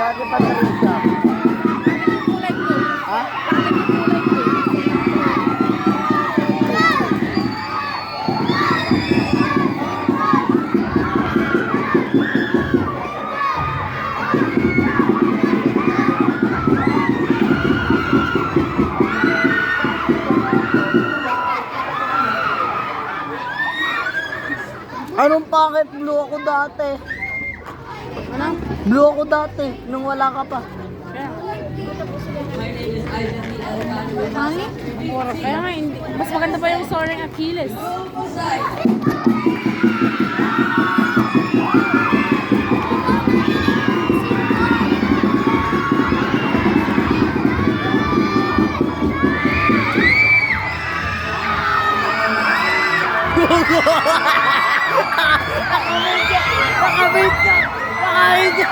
Ate Patricia. Ha? Anong pangit? Blue ako dati. Ano? Blue ako dati, nung wala ka pa. Honey? Kaya nga, hindi. Mas maganda pa yung Soaring Achilles. Nakabit ka! Nakabit ka!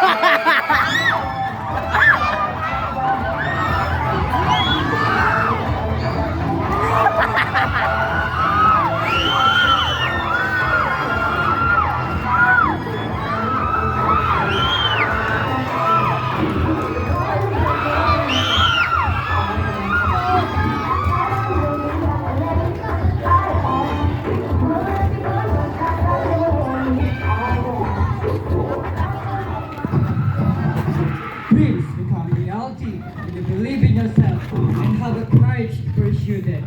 Dreams become reality when you believe in yourself and have the courage to pursue them.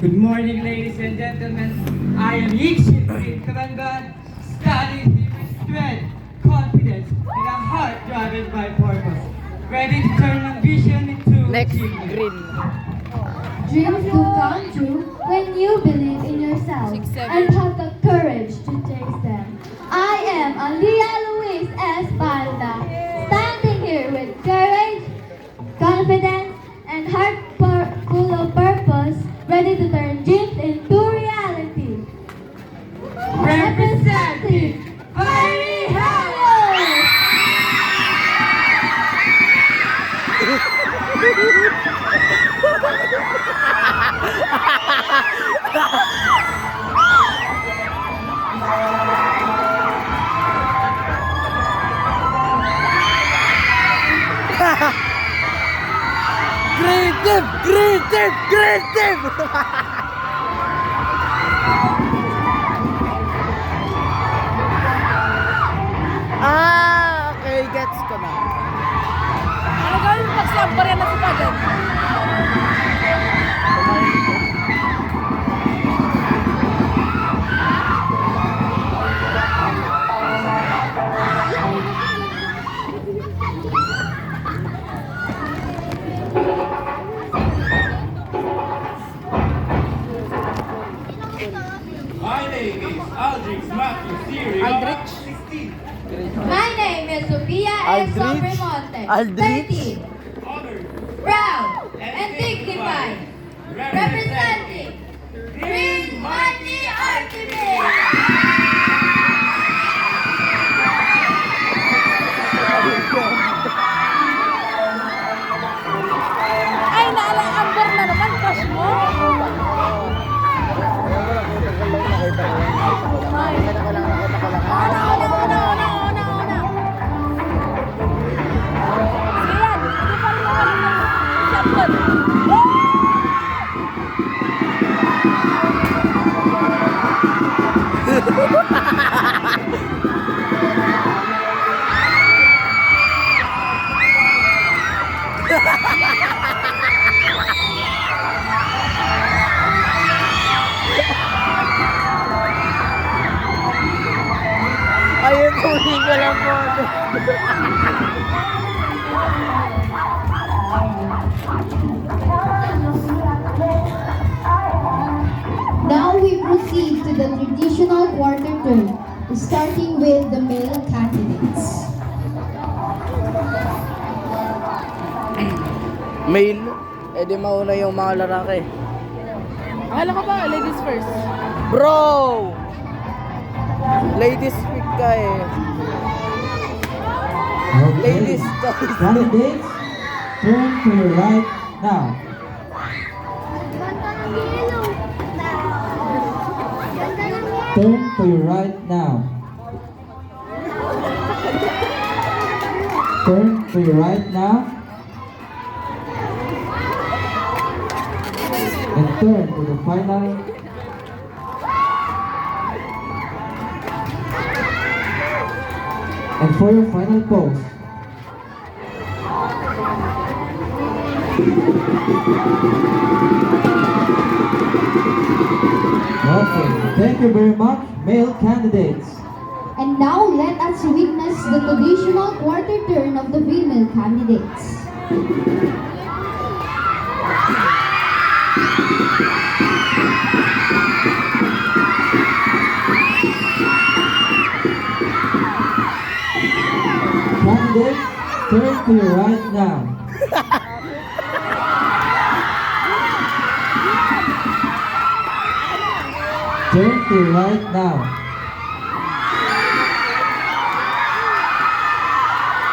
Good morning, ladies and gentlemen. I am Yixin Karangan, studying here with strength, confidence, and a heart driven by purpose. Ready to turn ambition into Next, achievement. green. Dreams do come true when you believe in yourself 6, 7. and have the courage to chase them. I am Alia Luis Espalda, standing here with courage, confidence, and heart full of purpose, ready to turn dreams into reality. Representing Fiery Hello! Creative! Creative! Creative! Okay, gets ko na. Ano gawin mo pag siyempre na si Pagan? My name is Aldrich Matthew Theory. Aldrich? 16. My name is Sofia Aldrich? Exo Remonte, Aldrich? 30, Honored. proud and dignified, representing Green Money Architect. Ay, Amber na naman, crush mo. Ay. Una. Sige yan, hindi pa rin naman yung champion. Ayun, tuloy ka lang po. Now we proceed to the traditional quarter turn, starting with the male candidates. Male? Eh di mauna yung mga lalaki. Akala ko ba, ladies first. Bro! Ladies pick ka eh. Ladies choice. Candidates, turn to your right now. Turn to your right now. to your right now. And turn to the final. And for your final pose. Okay, thank you very much, male candidates. And now let us witness the traditional quarter turn of the female candidates. Candidates, turn to your right now. Turn to your right now.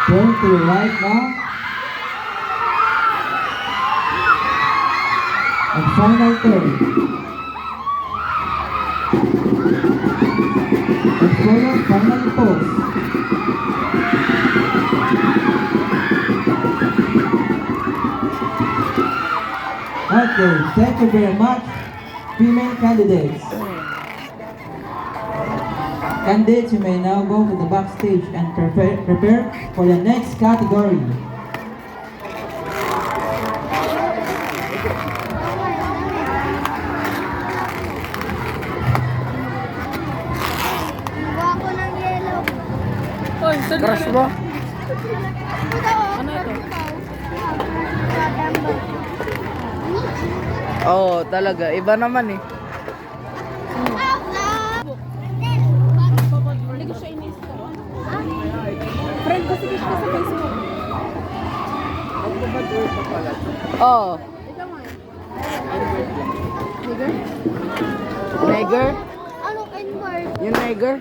Turn to your right now. And final turn. And for your final pose. Okay, thank you very much, female candidates. Candidates, you may now go to the backstage and prepare for the next category. Ako ng yellow. Oy, saan Crush mo? Ano ito? Oo, talaga. Iba naman eh. Hindi ko siya inis-ko. Friend ko sige siya sa Facebook. Oo. Ikaw nga. Neger? Anong N-word? Yung neger?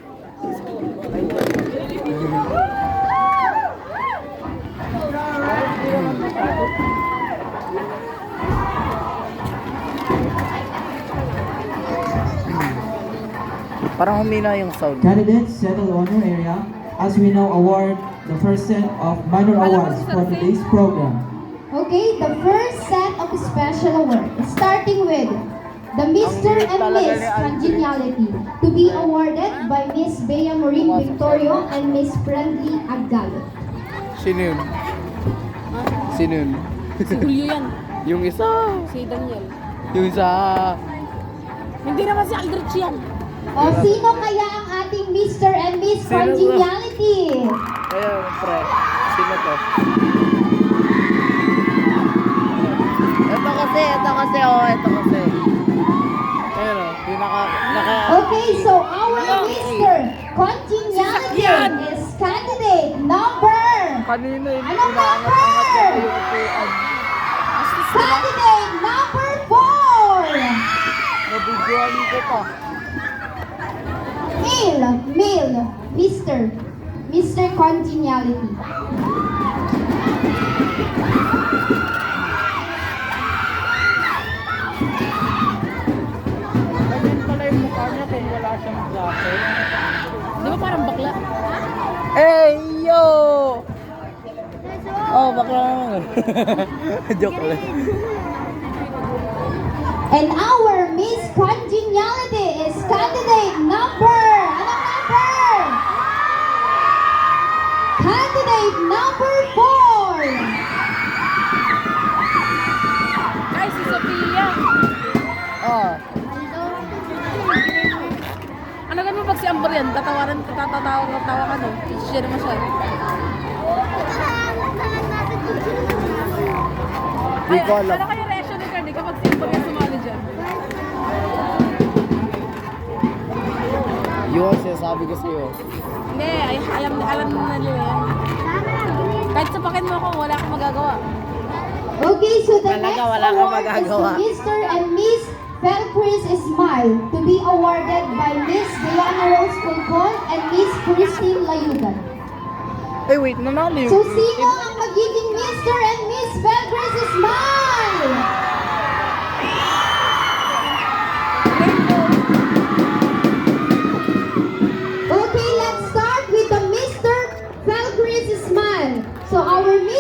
Parang humina yung sound. Candidates, settle on your area as we now award the first set of minor awards for today's program. Okay, the first set of special awards, starting with the Mr. and Miss Congeniality, to be awarded by Miss Bea Maureen Victorio and Miss Friendly Agalo. Sino yun? Sino yun? Si Julio yan. Yung isa. Si Daniel. Yung isa. Hindi naman si Aldrich yan. O, sino kaya ang ating Mr. and Miss Sino ba? Congeniality? Ayun, pre. Sino to? Ito kasi, ito kasi. Ayun o, yung naka... Okay, so our Mr. Congeniality is candidate number... Kanino yun? Ano Inaangat-angat number? niya yung upuan. Candidate number 4! Nabidyoan ko pa. Male, Mr. Congeniality. Ganyan pala yung mukha niya kung wala siyang jacket. Di ba parang bakla? Hey, yo! Oh, bakla naman. Joke lang. And our Miss Congeniality is candidate number... Anong number? Candidate number 4! Ay, si Sophia. Oh, Ano ganun pag si Amber yan? Tatawa ka no? Siya naman siya. di ko alam. Ano kaya reaction ni Cardi kapag si Amber yan sumali dyan? Yun, sinasabi ko sa'yo. Hindi, alam na nila yan. Kahit sapakin mo ako, wala akong magagawa. Okay, so the Talaga, next wala kang award is magagawa. to Mr. and Miss Felcris Smile, to be awarded by Miss Diana Rose Colcon and Miss Christine Layugan. Eh, wait, nanalo yung... So, sino ang magiging Mr. and Miss Felcris Smile? Okay, let's start with the Mr. Felcris Smile. So, our Miss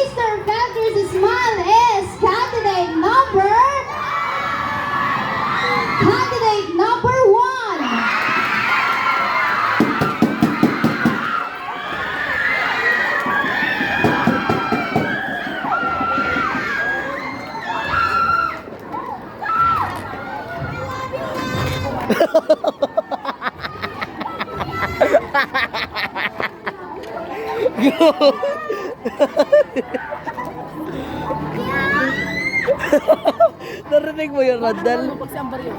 Narinig mo yun, Randall? Pag si Amber yun.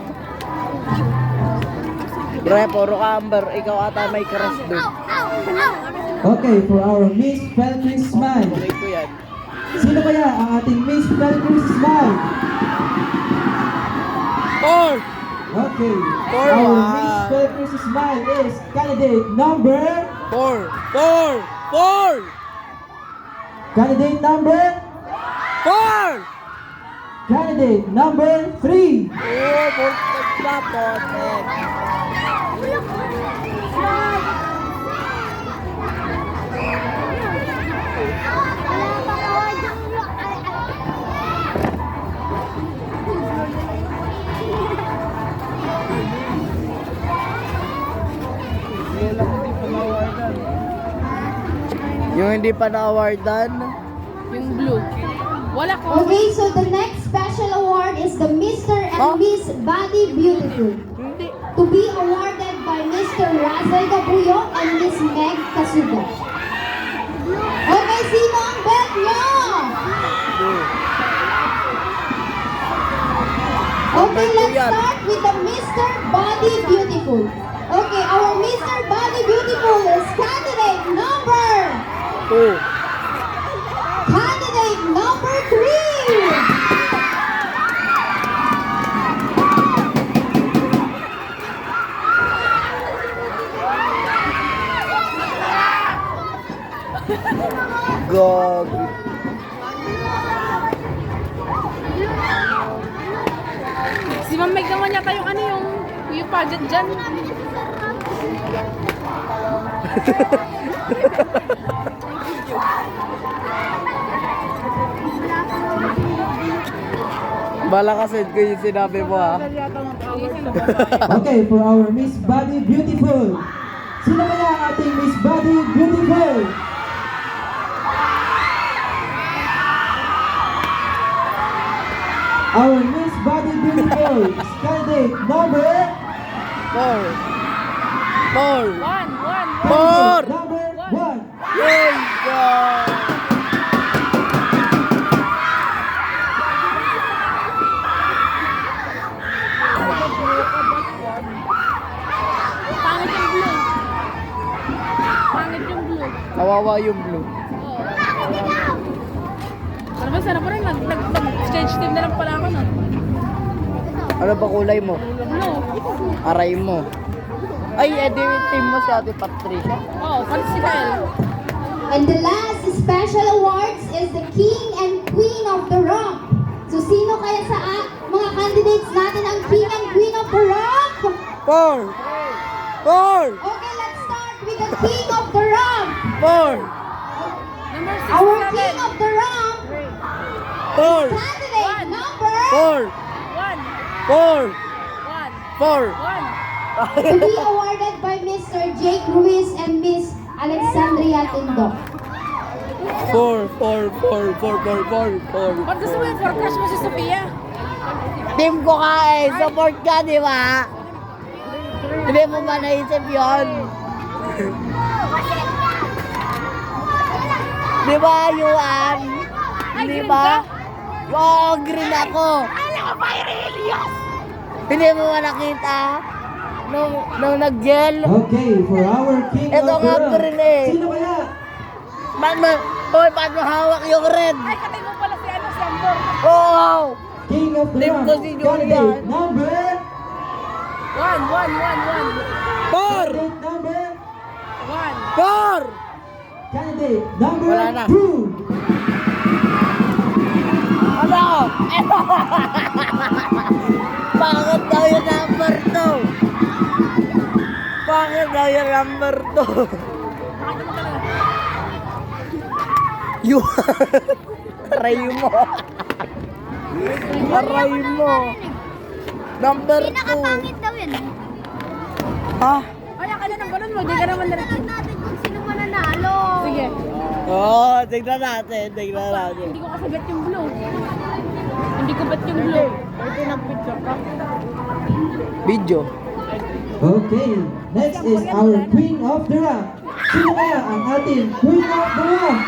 Re, puro ka, Amber. Ikaw ata may crush doon. Okay, for our Miss Feltrin Smile. Tuloy ko yan. Sino kaya ang ating Miss Feltrin Smile? Four! Okay, For our one. Miss Feltrin Smile is candidate number... Four! Four! Four! Candidate number... Four! Candidate number 3. Oh, four na po. Yung hindi pa na-awardan. Yung blue. Wala ko. Okay, so the next special award is the Mr. and Miss Body Beautiful. Hindi. To be awarded by Mr. Razel Gabuyo and Miss Meg Kasuga. Okay, sino ang bet nyo? Okay, let's start with the Mr. Body Beautiful. Okay, our Mr. Body Beautiful is candidate number... Two. Candidate number 3. Gog. Si Ma'am Meg naman yata yung ano yung pageant dyan. Bala kasi ko yung sinabi mo ha. Okay, for our Miss Body Beautiful. Sino kaya ang ating Miss Body Beautiful? Our Miss Body Beautiful is candidate number... Four. Four. One. Four. Number 1. Yay! God! Pangit yung blue. Pangit yung blue. Kawawa yung blue. Oo. Pero ba sana pa rin nag-stage team na lang pala ako nun. Ano ba kulay mo? Blue. Aray mo. Ay, edi team mo si Ate Patricia. Oo, palit si Kyle. And the last special awards is the King and Queen of the Rump. So sino kaya sa mga candidates natin ang King and Queen of the Rump? Four. Four. Okay, let's start with the King of the Rump. Four. Number 6, Our King of the Rump, Four. candidate number Four. One. Four. One. Four. One. to be awarded by Mr. Jake Ruiz and Miss Alexandria Tindok. Four. Ba't gusto mo yung for crush mo si Sophia? Team ko ka eh. Support ka, di ba? Hindi mo ba naisip yun? Di ba, Yuan? Ay, Di green ba? ka? Oo, green ako. Hindi mo ba nakita? Nung nag-gel? Okay, for our King Ito of the nga Rump. green eh. Sino kaya? Hoy, paano hawak yung red? Ay, katay mo pala si Amber. Oo! King of the Team Rump. ko si Julian. Candidate number... One. Four! Candidate number... One. Four! Candidate number Wala na. 2. Ano? Bakit daw yung number 2? Bakit daw yung number 2? Yung... Aray mo. Aray mo. Number 2. daw yan. Ha? Ay, akala ng balon mo. Di ka naman Tingnan natin kung sino mananalo. Sige. Oo, tignan natin. Tignan natin. Hindi ko kasi bet yung blue. Hindi ko bet yung blue. Video. Okay, next is our Queen of the Rock. Sino kaya ang ating Queen of the Rock?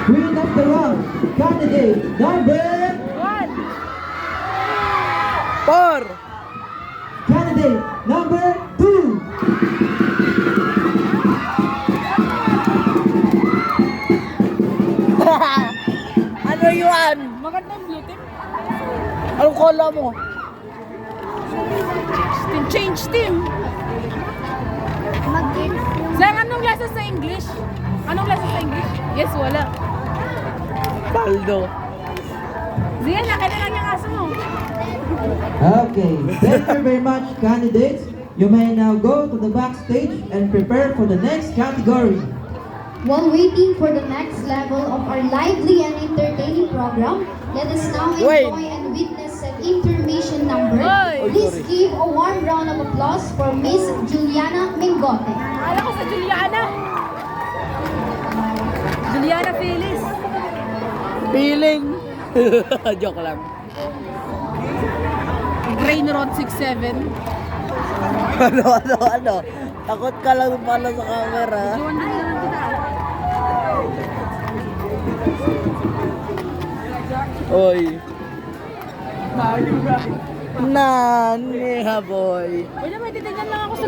Queen of the Rock, candidate number 4! candidate number 2. Ano yun? Maganda yung blue team. Anong kola mo? Change team. Sang, anong lessons sa English? Anong lessons sa English? Yes, wala. Baldo. Ziyan, laki na lang yung aso mo. Okay, thank you very much, candidates. You may now go to the backstage and prepare for the next category. While waiting for the next level of our lively and entertaining program, let us now Wait. enjoy and witness an intermission number. Oy. Please give a warm round of applause for Miss Juliana Mingote. Akala ko sa Juliana. Juliana Feliz. Feeling. Joke lang. Brain Road 67. Ano? Takot ka lang pala sa camera. Joan din na lang kita. Oy. Nani ha, boy. Wala, may titignan lang ako sa